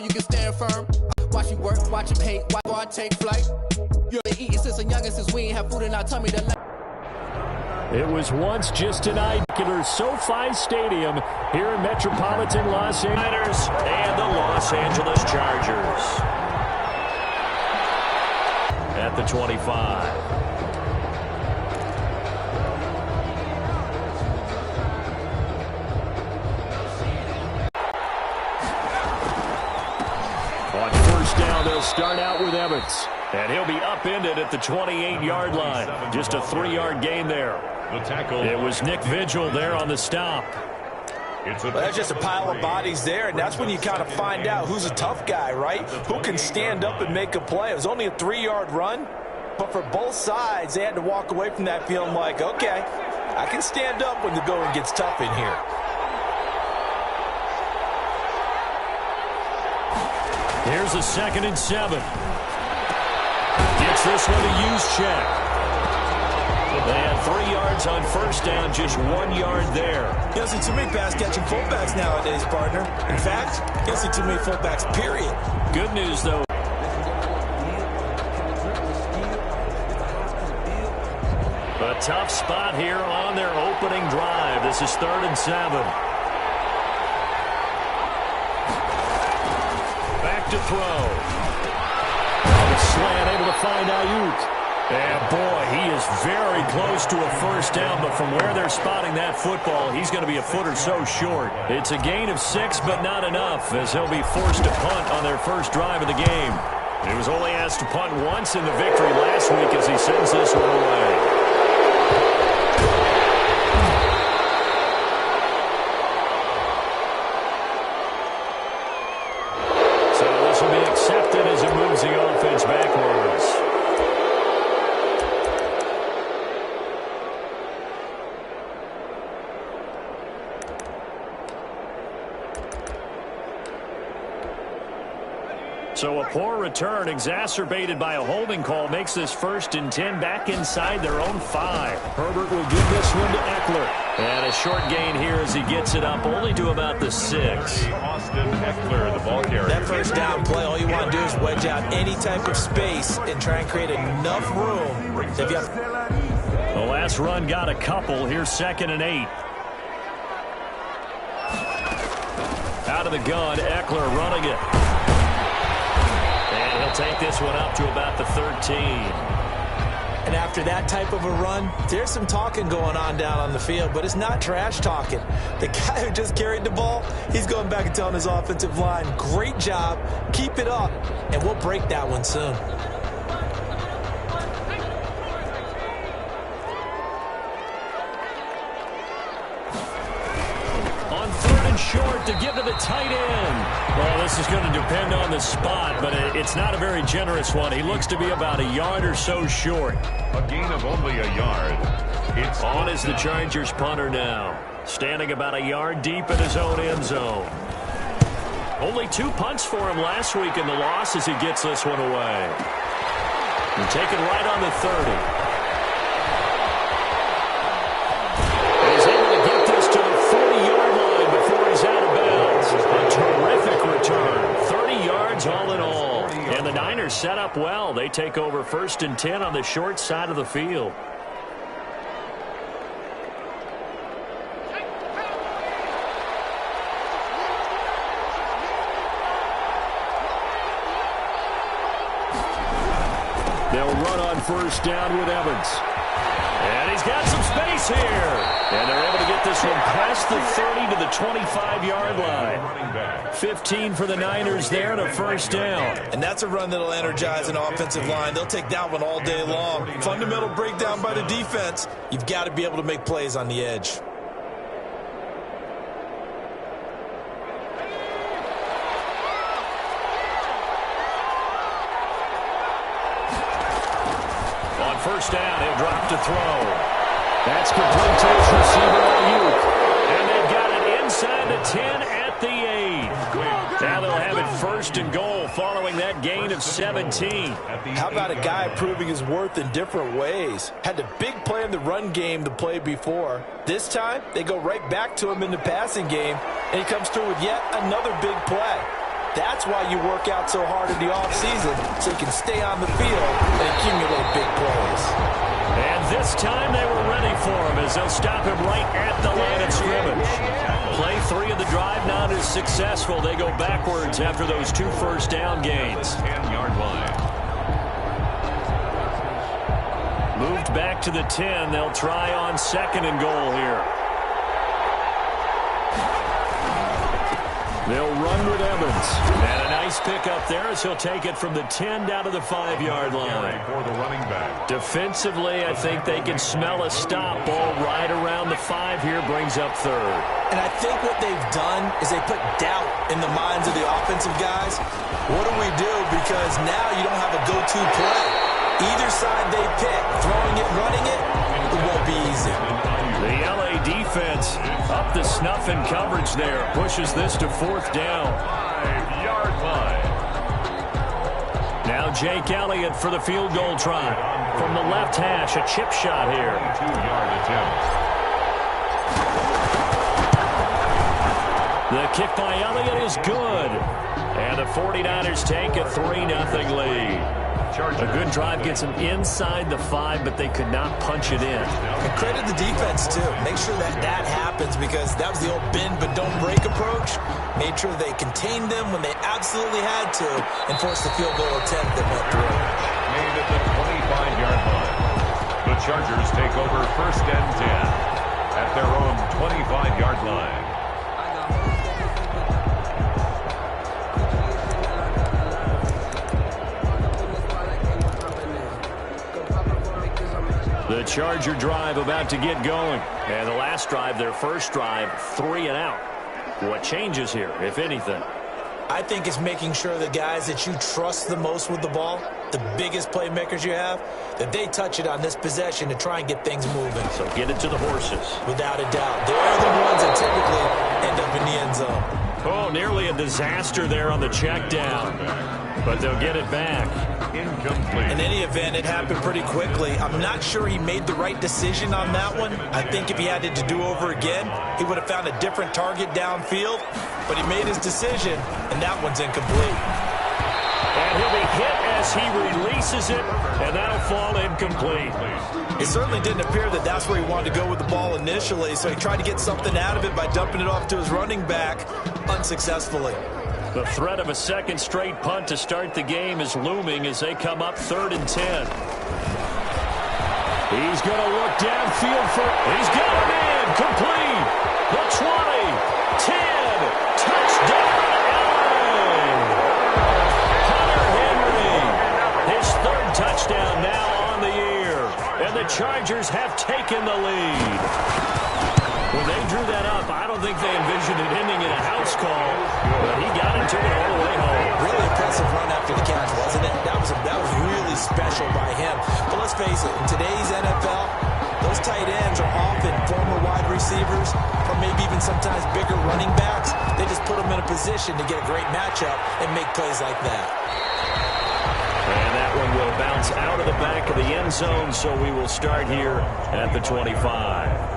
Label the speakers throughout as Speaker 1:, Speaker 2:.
Speaker 1: you can stand firm. Watch you work, watch him hate, watch I take flight. You're eating since a youngin' since we ain't have food in our tummy to let.
Speaker 2: It was once just an ideal SoFi Stadium here in metropolitan Los Angeles and the Los Angeles Chargers at the 25. On first down, they'll start out with Evans. And he'll be upended at the 28-yard line. Just a 3-yard gain there. The tackle. It was Nick Vigil there on the stop.
Speaker 3: Well, that's just a pile of bodies there, and that's when you kind of find out who's a tough guy, right? Who can stand up and make a play. It was only a 3-yard run, but for both sides, they had to walk away from that feeling like, okay, I can stand up when the going gets tough in here.
Speaker 2: Here's a 2nd and 7. Gets this one to Juszczyk. They had 3 yards on first down, just 1 yard there.
Speaker 3: You don't see too many pass-catching fullbacks nowadays, partner. In fact, you don't see too many fullbacks, period.
Speaker 2: Good news, though. A tough spot here on their opening drive. This is 3rd and 7. Back to throw. On the slant, able to find Ayuk. And boy, he is very close to a first down, but from where they're spotting that football, he's going to be a foot or so short. It's a gain of 6, but not enough, as he'll be forced to punt on their first drive of the game. He was only asked to punt once in the victory last week as he sends this one away. As it moves the offense backwards. So a poor return exacerbated by a holding call makes this 1st and 10 back inside their own 5. Herbert will give this one to Eckler. And a short gain here as he gets it up only to about the 6.
Speaker 4: Austin Eckler, the ball carrier.
Speaker 3: That first down play, all you want to do is wedge out any type of space and try and create enough room.
Speaker 2: The last run got a couple. Here's 2nd and 8. Out of the gun, Eckler running it. And he'll take this one up to about the 13.
Speaker 3: And after that type of a run, there's some talking going on down on the field, but it's not trash talking. The guy who just carried the ball, he's going back and telling his offensive line, great job, keep it up, and we'll break that one soon.
Speaker 2: On 3rd and short to give to the tight end. Well, this is going to depend on the spot, but it's not a very generous one. He looks to be about a yard or so short.
Speaker 4: A gain of only a yard. It's
Speaker 2: on is the Chargers punter now, standing about a yard deep in his own end zone. Only 2 punts for him last week in the loss as he gets this one away. And taken right on the 30. He's able to get this to the 40-yard line before he's out of bounds. A terrific return. 30 yards all in all. And the Niners set up well. They take over 1st and 10 on the short side of the field. They'll run on first down with Evans. And he's got some space here. And they're able to get this one past the 30 to the 25-yard line. 15 for the Niners there and a first down.
Speaker 3: And that's a run that'll energize an offensive line. They'll take that one all day long. Fundamental breakdown by the defense. You've got to be able to make plays on the edge.
Speaker 2: First down, he'll drop to throw. That's complete to his receiver, Ayuk. And they've got it inside the 10 at the 8. Now they'll have it 1st and goal following that gain of 17.
Speaker 3: How about a guy proving his worth in different ways? Had a big play in the run game to play before. This time, they go right back to him in the passing game, and he comes through with yet another big play. That's why you work out so hard in the offseason, so you can stay on the field and accumulate big plays.
Speaker 2: And this time they were ready for him as they'll stop him right at the line of scrimmage. Play 3 of the drive not as successful. They go backwards after those 2 first down gains.
Speaker 4: 10-yard line.
Speaker 2: Moved back to the 10. They'll try on 2nd and goal here. They'll run with Evans. And a nice pickup there as he'll take it from the 10 down to the 5-yard line.
Speaker 4: For the running back.
Speaker 2: Defensively, I think they can smell a stop. Ball right around the 5 here, brings up 3rd.
Speaker 3: And I think what they've done is they put doubt in the minds of the offensive guys. What do we do? Because now you don't have a go-to play. Either side they pick, throwing it, running it, it won't be easy.
Speaker 2: The LA defense up the snuff in coverage there. Pushes this to 4th down.
Speaker 4: 5-yard line.
Speaker 2: Now Jake Elliott for the field goal try. From the left hash, a chip shot here.
Speaker 4: 2-yard attempt.
Speaker 2: The kick by Elliott is good. And the 49ers take a 3-0 lead. A good drive gets them inside the 5, but they could not punch it in.
Speaker 3: And credit the defense, too. Make sure that that happens because that was the old bend but don't break approach. Made sure they contained them when they absolutely had to and forced the field goal attempt that went through.
Speaker 4: Made at the 25-yard line. The Chargers take over 1st and 10 at their own 25-yard line.
Speaker 2: The Charger drive about to get going. And the last drive, their first drive, 3 and out. What changes here, if anything?
Speaker 3: I think it's making sure the guys that you trust the most with the ball, the biggest playmakers you have, that they touch it on this possession to try and get things moving.
Speaker 2: So get it to the horses.
Speaker 3: Without a doubt. They're the ones that typically end up in the end zone.
Speaker 2: Oh, nearly a disaster there on the check down. But they'll get it back.
Speaker 4: Incomplete.
Speaker 3: In any event, it happened pretty quickly. I'm not sure he made the right decision on that one. I think if he had it to do over again, he would have found a different target downfield. But he made his decision, and that one's incomplete.
Speaker 2: And he'll be hit as he releases it, and that'll fall incomplete.
Speaker 3: It certainly didn't appear that that's where he wanted to go with the ball initially, so he tried to get something out of it by dumping it off to his running back unsuccessfully.
Speaker 2: The threat of a second straight punt to start the game is looming as they come up 3rd and 10. He's going to look downfield for it. He's got him in. Complete. The 20, 10, touchdown, Allen. Hunter Henry, his 3rd touchdown now on the year. And the Chargers have taken the lead. When they drew that up, I don't think they envisioned it ending in a house call, but he got into it all the way home.
Speaker 3: Really impressive run after the catch, wasn't it? That was really special by him. But let's face it, in today's NFL, those tight ends are often former wide receivers or maybe even sometimes bigger running backs. They just put them in a position to get a great matchup and make plays like that.
Speaker 2: And that one will bounce out of the back of the end zone, so we will start here at the 25.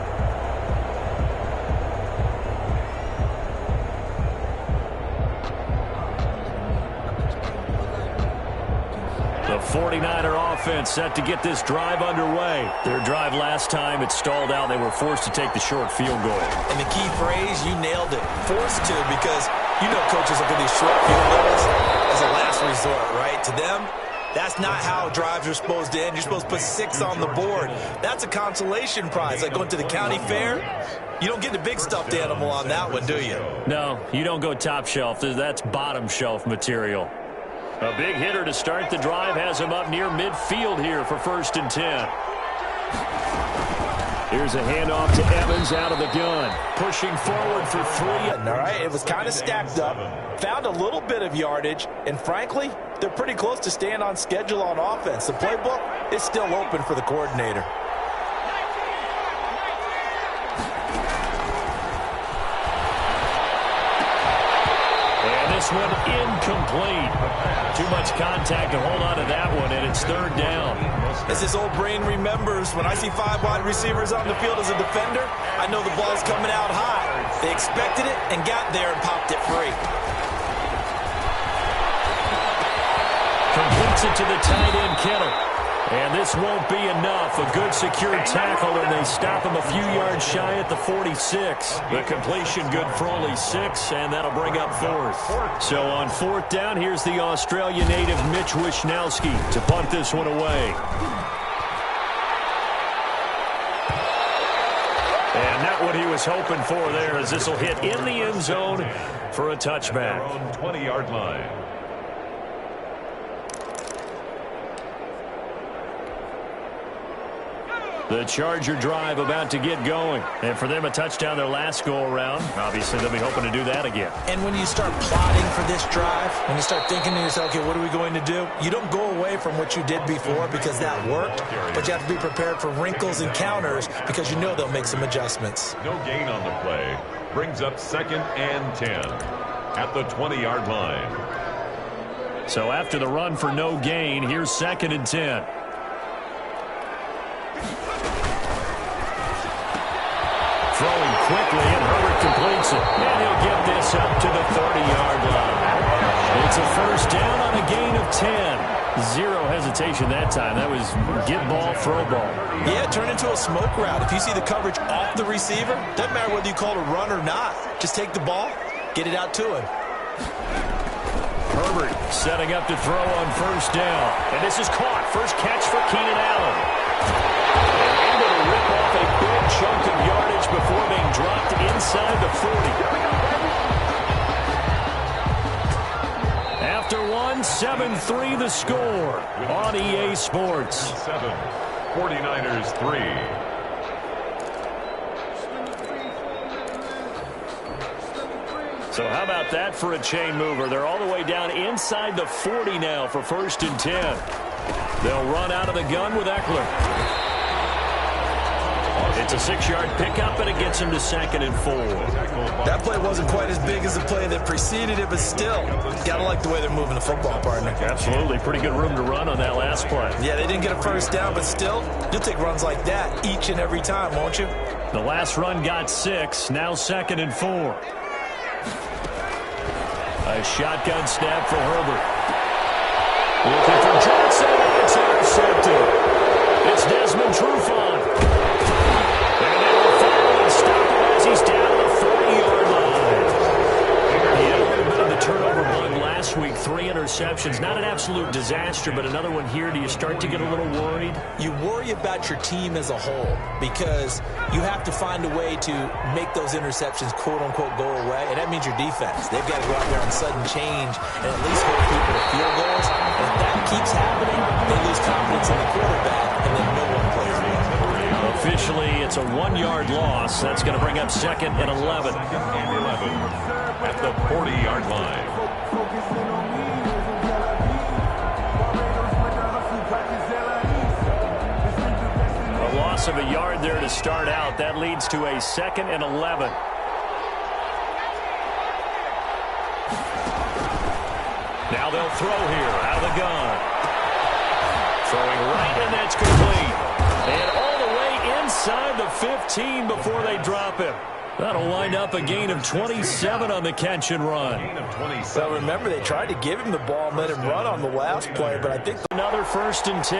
Speaker 2: The 49er offense set to get this drive underway. Their drive last time, it stalled out. They were forced to take the short field goal.
Speaker 3: And the key phrase, you nailed it. Forced to, because you know coaches look at these short field goals as a last resort, right? To them, that's not how drives are supposed to end. You're supposed to put 6 on the board. That's a consolation prize, like going to the county fair. You don't get the big stuffed animal on that one, do you?
Speaker 2: No, you don't go top shelf. That's bottom shelf material. A big hitter to start the drive has him up near midfield here for 1st and 10. Here's a handoff to Evans out of the gun. Pushing forward for 3.
Speaker 3: All right, it was kind of stacked up. Found a little bit of yardage. And frankly, they're pretty close to staying on schedule on offense. The playbook is still open for the coordinator.
Speaker 2: This one incomplete. Too much contact to hold on to that one, and it's 3rd down.
Speaker 3: As his old brain remembers, when I see 5 wide receivers on the field as a defender, I know the ball's coming out high. They expected it and got there and popped it free.
Speaker 2: Gets it to the tight end, Kittle. And this won't be enough. A good secured tackle, and they stop him a few yards shy at the 46. The completion good for only 6, and that'll bring up 4th. So on 4th down, here's the Australia native Mitch Wishnowsky to punt this one away. And not what he was hoping for there, as this will hit in the end zone for a touchback.
Speaker 4: Around 20-yard line.
Speaker 2: The Charger drive about to get going. And for them, a touchdown their last go-around. Obviously, they'll be hoping to do that again.
Speaker 3: And when you start plotting for this drive, when you start thinking to yourself, okay, what are we going to do? You don't go away from what you did before because that worked, but you have to be prepared for wrinkles and counters because you know they'll make some adjustments.
Speaker 4: No gain on the play. Brings up 2nd and 10 at the 20-yard line.
Speaker 2: So after the run for no gain, here's 2nd and 10. Throwing quickly, and Herbert completes it. And he'll get this up to the 30-yard line. It's a first down on a gain of 10. Zero hesitation that time. That was get ball, throw ball.
Speaker 3: Yeah, turn into a smoke route. If you see the coverage off the receiver, doesn't matter whether you call it a run or not. Just take the ball, get it out to him.
Speaker 2: Herbert setting up to throw on first down. And this is caught. First catch for Keenan Allen. And able to rip off a big chunk of yardage before being dropped inside the 40. After 7-3 the score on EA Sports.
Speaker 4: 7, 49ers 3.
Speaker 2: So how about that for a chain mover? They're all the way down inside the 40 now for 1st and 10. They'll run out of the gun with Eckler. It's a 6-yard pickup, and it gets him to 2nd and 4.
Speaker 3: That play wasn't quite as big as the play that preceded it, but still, gotta like the way they're moving the football, partner.
Speaker 2: Absolutely. Pretty good room to run on that last play.
Speaker 3: Yeah, they didn't get a first down, but still, you'll take runs like that each and every time, won't you?
Speaker 2: The last run got 6, now 2nd and 4. A shotgun snap for Herbert. Looking for Johnson, and it's intercepted. It's Desmond Trufant. And they will follow and stop him as he's down to the 40-yard line. He had a little bit of the turnover bug last week. 3 interceptions. Not an absolute disaster, but another one here. Do you start to get a little worried?
Speaker 3: You worry about your team as a whole because you have to find a way to make those interceptions, quote-unquote, go away, and that means your defense. They've got to go out there on sudden change and at least hold people to field goals. And if that keeps happening, they lose confidence in the quarterback, and then no one plays well.
Speaker 2: Officially, it's a 1-yard loss. That's going to bring up 2nd and 11.
Speaker 4: 2nd and 11 at the 40-yard line.
Speaker 2: A loss of a yard there to start out. That leads to a 2nd and 11. Now they'll throw here out of the gun. Throwing right, and that's complete. And all the way inside the 15 before they drop him. That'll wind up a gain of 27 on the catch and run.
Speaker 4: Gain of 27.
Speaker 3: So remember, they tried to give him the ball and let him run on the last play, but I think
Speaker 2: another 1st and 10.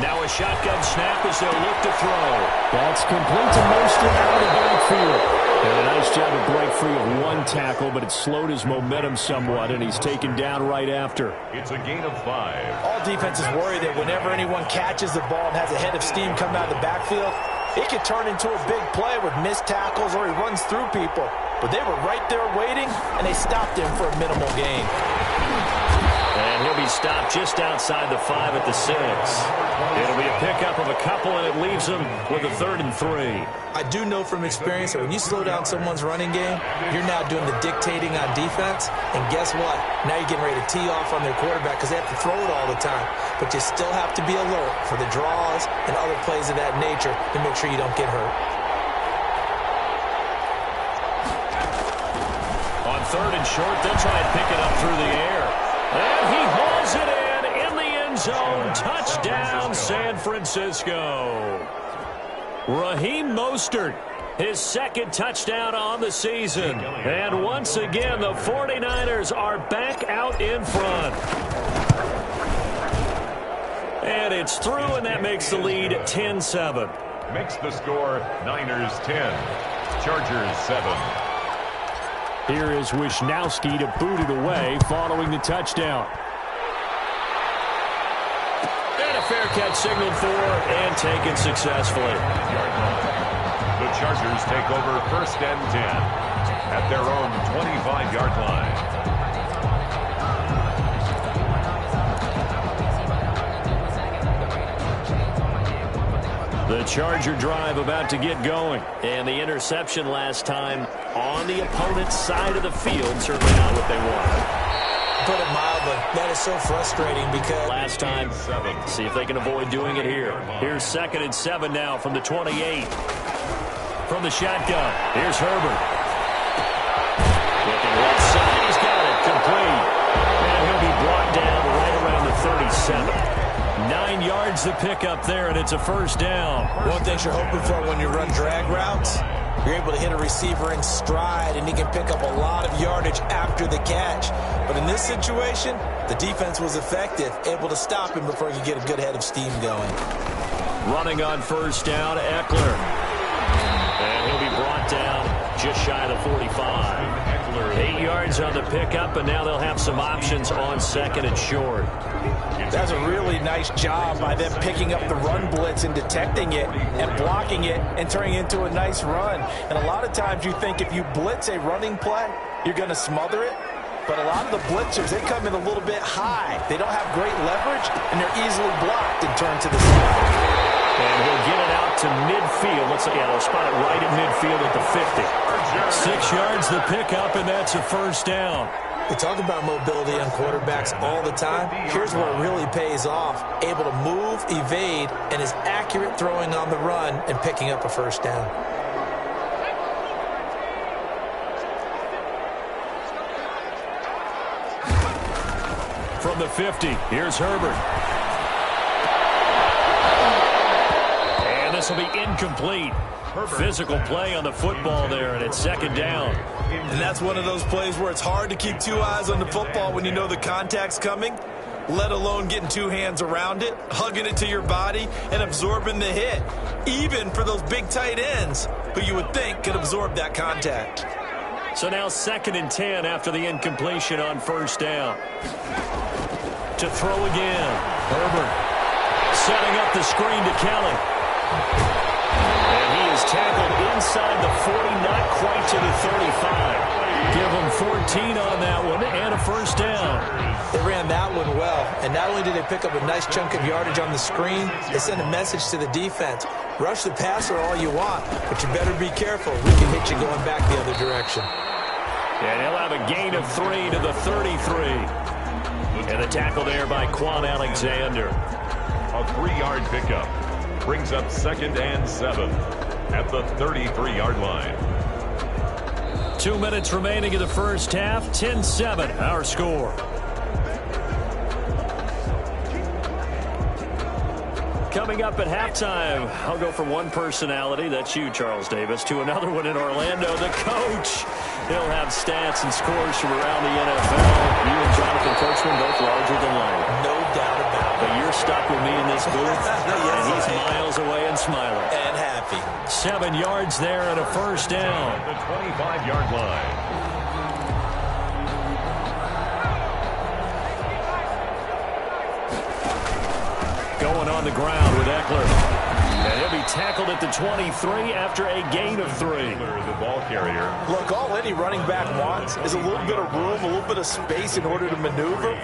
Speaker 2: Now a shotgun snap as they'll look to throw. That's complete to Mostert out of the backfield. And a nice job to break free of 1 tackle, but it slowed his momentum somewhat, and he's taken down right after.
Speaker 4: It's a gain of 5.
Speaker 3: all defenses worry that whenever anyone catches the ball and has a head of steam coming out of the backfield, it could turn into a big play with missed tackles or he runs through people. But they were right there waiting, and they stopped him for a minimal gain.
Speaker 2: And he'll be stopped just outside the 5 at the 6. It'll be a pickup of a couple, and it leaves them with a 3rd and 3.
Speaker 3: I do know from experience that when you slow down someone's running game, you're now doing the dictating on defense. And guess what? Now you're getting ready to tee off on their quarterback because they have to throw it all the time. But you still have to be alert for the draws and other plays of that nature to make sure you don't get hurt.
Speaker 2: On 3rd and short, they'll try and pick it up through the air. And he hauls it in the end zone. Touchdown, San Francisco. Raheem Mostert His second touchdown on the season. And once again, the 49ers are back out in front. And it's through, and that makes the lead 10-7.
Speaker 4: Makes the score Niners 10, Chargers 7.
Speaker 2: Here is Wisnowski to boot it away following the touchdown. And a fair catch signaled for and taken successfully.
Speaker 4: The Chargers take over 1st and 10 at their own 25-yard line.
Speaker 2: The Charger drive about to get going. And the interception last time on the opponent's side of the field. Certainly not what they wanted.
Speaker 3: Put it mildly, that is so frustrating because
Speaker 2: last time, see if they can avoid doing it here. Here's 2nd and 7 now from the 28. From the shotgun, here's Herbert. Looking left side, he's got it, complete. And he'll be brought down right around the 37. 9 yards to pick up there, and it's a 1st down.
Speaker 3: One thing you're hoping for when you run drag routes, you're able to hit a receiver in stride, and he can pick up a lot of yardage after the catch. But in this situation, the defense was effective, able to stop him before he could get a good head of steam going.
Speaker 2: Running on 1st down, Eckler. And he'll be brought down just shy of the 45. 8 yards on the pickup, and now they'll have some options on 2nd and short.
Speaker 3: That's a really nice job by them picking up the run blitz and detecting it and blocking it and turning it into a nice run. And a lot of times you think if you blitz a running play, you're going to smother it. But a lot of the blitzers, they come in a little bit high. They don't have great leverage, and they're easily blocked and turned to the side.
Speaker 2: And he'll get it out to midfield. Let's say, yeah, they'll spot it right at midfield at the 50. 6 yards the pickup, and that's a 1st down.
Speaker 3: We talk about mobility on quarterbacks all the time. Here's where it really pays off. Able to move, evade, and is accurate throwing on the run and picking up a 1st down.
Speaker 2: From the 50, here's Herbert. And this will be incomplete. Physical play on the football there, and it's 2nd down.
Speaker 3: And that's one of those plays where it's hard to keep 2 eyes on the football when you know the contact's coming, let alone getting 2 hands around it, hugging it to your body, and absorbing the hit, even for those big tight ends who you would think could absorb that contact.
Speaker 2: So now 2nd and 10 after the incompletion on 1st down. To throw again. Herbert setting up the screen to Kelly. And he is tackled inside the 40, not quite to the 35. Give him 14 on that one and a 1st down.
Speaker 3: They ran that one well, and not only did they pick up a nice chunk of yardage on the screen, they sent a message to the defense. Rush the passer all you want, but you better be careful. We can hit you going back the other direction.
Speaker 2: And he'll have a gain of 3 to the 33. And the tackle there by Quan Alexander.
Speaker 4: A 3-yard pickup brings up 2nd and 7 at the 33-yard line.
Speaker 2: 2 minutes remaining in the 1st half. 10-7, our score. Coming up at halftime, I'll go from one personality, that's you, Charles Davis, to another one in Orlando, the coach. He'll have stats and scores from around the NFL. You and Jonathan Coachman both larger than life.
Speaker 3: No doubt about it.
Speaker 2: But you're stuck with me in this booth, and he's miles away and smiling.
Speaker 3: And happy.
Speaker 2: 7 yards there and a 1st down.
Speaker 4: The 25-yard line.
Speaker 2: Going on the ground with Eckler. And he'll be tackled at the 23 after a gain of 3.
Speaker 4: The ball carrier.
Speaker 3: Look, all any running back wants is a little bit of room, a little bit of space in order to maneuver.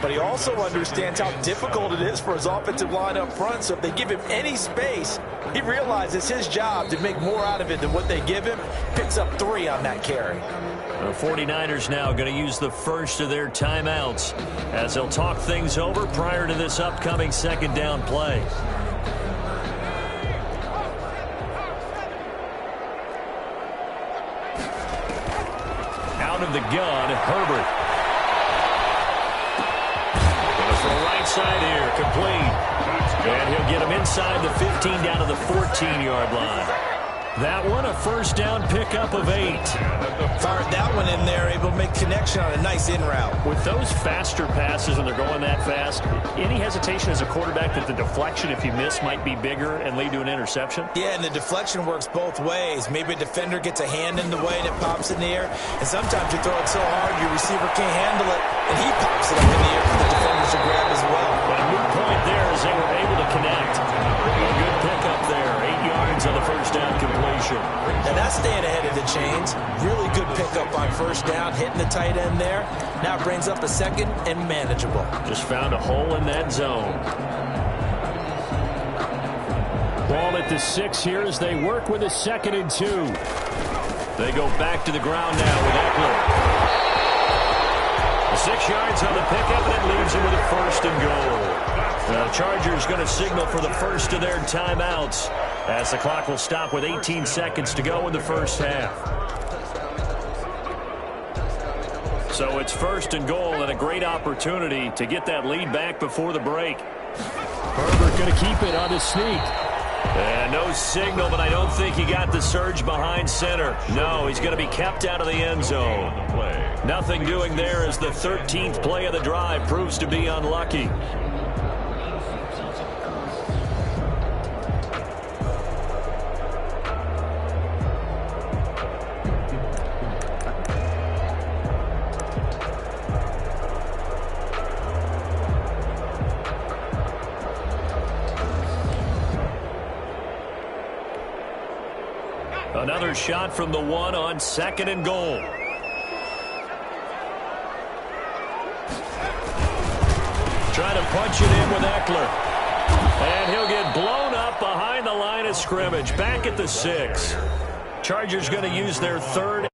Speaker 3: But he also understands how difficult it is for his offensive line up front. So if they give him any space, he realizes his job to make more out of it than what they give him. Picks up 3 on that carry.
Speaker 2: The 49ers now going to use the first of their timeouts as they'll talk things over prior to this upcoming 2nd down play. Out of the gun, Herbert. Goes for the right side here, complete. And he'll get him inside the 15 down to the 14-yard line. That one, a first down pickup of 8.
Speaker 3: Fired that one in there, able to make connection on a nice in route.
Speaker 2: With those faster passes when they're going that fast, any hesitation as a quarterback that the deflection, if you miss, might be bigger and lead to an interception?
Speaker 3: Yeah, and the deflection works both ways. Maybe a defender gets a hand in the way and it pops in the air. And sometimes you throw it so hard your receiver can't handle it, and he pops it up in the air for the defenders to grab as well.
Speaker 2: But a good point there is they were able to connect. A good pickup there. 8 yards on the first down completion.
Speaker 3: And that's staying ahead of the chains. Really good pickup on first down, hitting the tight end there. Now it brings up a second and manageable.
Speaker 2: Just found a hole in that zone. Ball at the 6 here as they work with a 2nd and 2. They go back to the ground now with Eckler. 6 yards on the pickup, and it leaves him with a 1st and goal. The Chargers going to signal for the first of their timeouts as the clock will stop with 18 seconds to go in the first half. So it's 1st and goal and a great opportunity to get that lead back before the break. Herbert going to keep it on the sneak. And no signal, but I don't think he got the surge behind center. No, he's going to be kept out of the end zone. Nothing doing there as the 13th play of the drive proves to be unlucky. Another shot from the 1 on 2nd and goal. Trying to punch it in with Eckler. And he'll get blown up behind the line of scrimmage. Back at the 6. Chargers going to use their 3rd